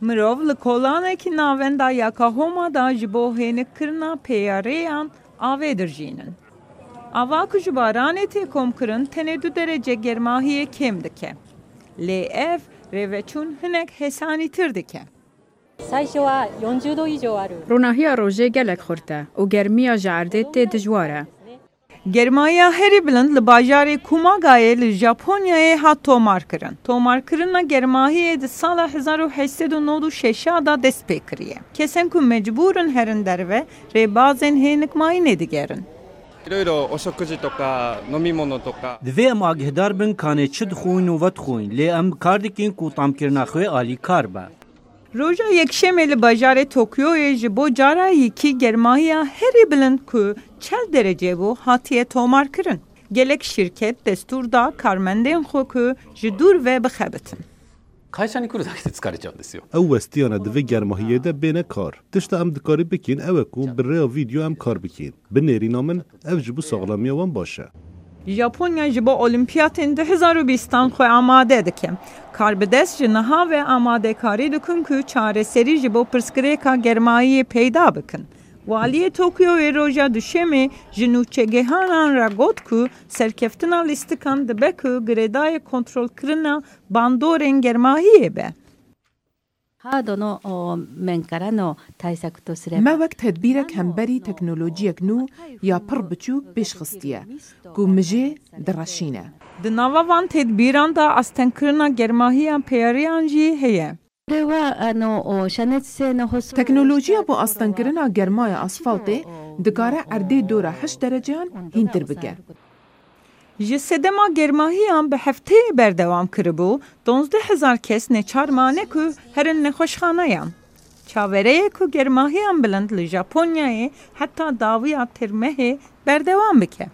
مرو لکولانه کی ناوندا یا کهوما دا جبو هنک کرنا پیاریان آوه درجینن. آوا کجبارانه تی کم کرن تنه 2 درجه گرماهی کم دکه. لی اف روچون هنک حسانی تر دکه. روناهی روژه گلک خورده و گرمیا جارده تی دجواره. گرمایا هری بلند لباجار کوماگای لژاپونیای هات تومار کرن. تومار کرنا گرماهی د سال 1896 دا دست پیکریه. کسان کو مجبورن هرن دروه ری بازن هنک مای ندیگرن. دوی ام آگهدار بن کانه چه دخوین و ود خوین لی ام کاردکین کو تام کرنا خوی آلی کار با. روزا یکشنبه لباجار توکیو جبو جارا یکی گرماهیا هری بلند کو 40 درجه بو هاتیه تومار کرن. گلک شرکت دستور دا کارمندین خو کو جدور و بخبتن. 会社に来るだけで疲れちゃうんですよ。 او وستیانه دوی گرماهیه ده بین کار. تشت ام دکاری بکین او کو بره ویدیو ام کار بکین. بنیری نامن او جبو ساغلامی وان باشه. ژاپنیا جبو المپیاتن 2020 خو آماده دکه. کار به دست جنها و آماده کاری دکن که چاره سری جبو پرسکریکا گرمایی پیدا بکن. والی توکیو و روژا دوشمه جنوچگهانان را گفت که سرکفتنا لیستکان دبه که گردای کنترل کرنا باندورن گرماهیه به. ما وقت تدبیرک همبری تکنولوژیک نو یا پر بچوک بیش خستیه کو مجه درشینه. دنوا وان تدبیران دا استن کرنا گرماهیان پیاریان جی هیه. تکنولوژیا با استن کرنا گرمای اسفالت دکاره ارده دوره 8 درجهان هینتر بگه. جسدما گرماهیان به هفته بردوام کربو 12000 کس نچار مانه که هرن نخوشخانه یان. چاوره که گرماهیان بلند لژاپونیای حتی داویا ترمه بردوام بکه.